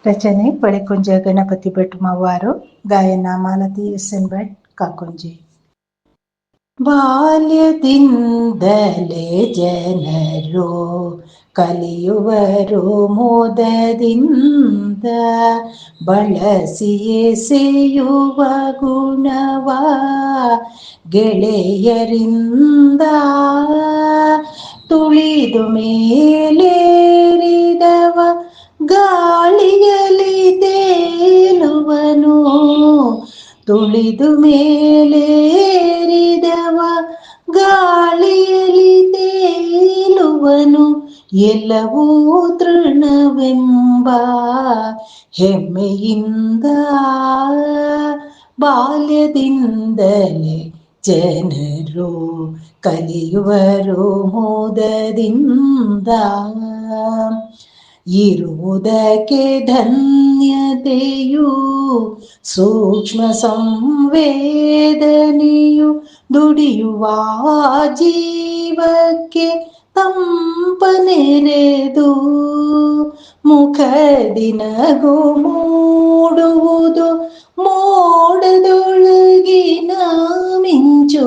ರಚನೆ ಬಳೆಕುಂಜ ಗಣಪತಿ ಭಟ್ ಮವ್ವಾರು. ಗಾಯನ ಮಾಲತಿ ಎಸ್.ಎನ್. ಭಟ್ ಕಾಕೊಂಜಿ. ಬಾಲ್ಯದಿಂದಲೇ ಜನರು ಕಲಿಯುವರು ಮೋದದಿಂದ, ಬಳಸಿ ಎಸೆಯುವ ಗುಣವ ಗೆಳೆಯರಿಂದ. ತುಳಿದು ಮೇಲೇರಿದವ ಗಾಳಿಯಲ್ಲಿ ತೇಲುವನು, ತುಳಿದು ಮೇಲೇರಿದವ ಗಾಳಿಯಲ್ಲಿ ತೇಲುವನು, ಎಲ್ಲವೂ ತೃಣವೆಂಬ ಹೆಮ್ಮೆಯಿಂದ. ಬಾಲ್ಯದಿಂದಲೇ ಜನರು ಕಲಿಯುವರು ಮೋದದಿಂದ, ಇರುವುದಕ್ಕೆ ಧನ್ಯತೆಯು ಸೂಕ್ಷ್ಮ ಸಂವೇದನೆಯು, ದುಡಿಯುವ ಜೀವಕ್ಕೆ ತಂಪನೆರೆದು, ಮುಖದಿ ನಗು ಮೂಡುವುದು ಮೋಡದೊಳಗಿನ ಮಿಂಚು,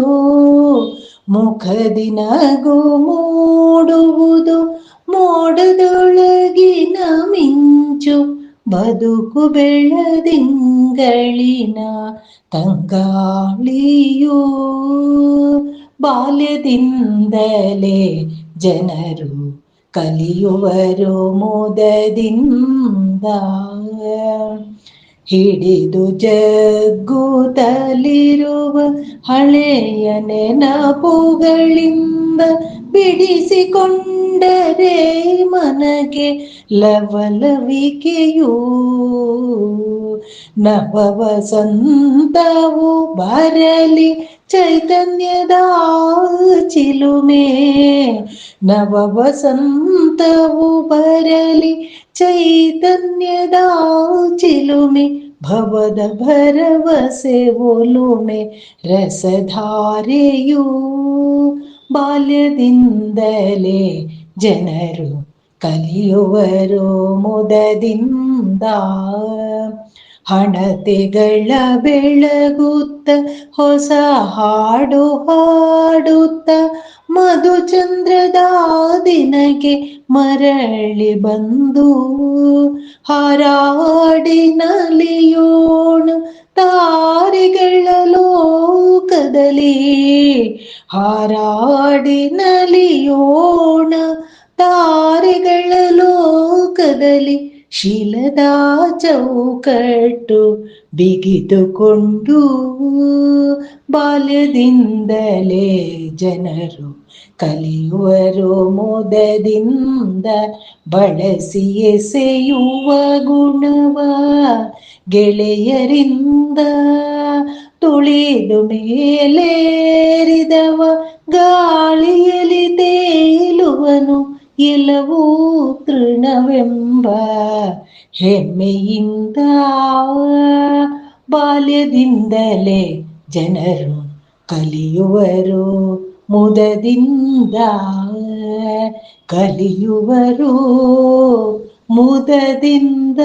ಮುಖದಿ ನಗು ಮೂಡುವುದು ಮೋಡದೊಳಗಿನ ಮಿಂಚು, ಬದುಕು ಬೆಳದಿಂಗಳಿನ ತಂಗಾಳಿಯು. ಬಾಲ್ಯದಿಂದಲೇ ಜನರು ಕಲಿಯುವರು ಮೋದದಿಂದ, ಹಿಡಿದು ಜಗ್ಗುತ್ತಲಿರುವ ಹಳೆಯ ನೆನಪುಗಳಿಂದ ಬಿಡಿಸಿಕೊಂಡರೆ ಮನಗೆ ಲವಲವಿಕೆಯೂ. ನವ ವಸಂತವು ಬರಲಿ ಚೈತನ್ಯದ ಚಿಲುಮೆ, ನವ ವಸಂತವು ಬರಲಿ ಚೈತನ್ಯದ ಚಿಲುಮೆ, ಭವದ ಭರವಸೆ ಒಲುಮೆ ರಸಧಾರೆಯೂ. ಬಾಲ್ಯದಿಂದಲೇ ಜನರು ಕಲಿಯುವರು ಮುದದಿಂದ, ಹಣತೆಗಳ ಬೆಳಗುತ್ತ ಹೊಸ ಹಾಡು ಹಾಡುತ್ತ, ಮಧುಚಂದ್ರದ ದಿನಕ್ಕೆ ಮರಳಿ ಬಂದು, ಹಾರಾಡಿ ನಲಿಯೋಣ ತಾರೆಗಳ ಲೋಕದಲ್ಲಿ, ಹಾರಾಡಿ ನಲಿಯೋಣ ತಾರೆಗಳ ಲೋಕದಲ್ಲಿ, ಶೀಲದ ಚೌಕಟ್ಟು ಬಿಗಿದುಕೊಂಡು. ಬಾಲ್ಯದಿಂದಲೇ ಜನರು ಕಲಿಯುವರು ಮೋದದಿಂದ, ಬಳಸಿ ಎಸೆಯುವ ಗುಣವ ಗೆಳೆಯರಿಂದ. ತುಳಿದು ಮೇಲೇರಿದವ ಗಾಳಿಯಲ್ಲಿ ತೇಲುವನು, ಎಲ್ಲವೂ ತೃಣವೆಂಬ ಹೆಮ್ಮೆಯಿಂದ. ಬಾಲ್ಯದಿಂದಲೇ ಜನರು ಕಲಿಯುವರು ಮುದದಿಂದ, ಕಲಿಯುವರು ಮುದದಿಂದ.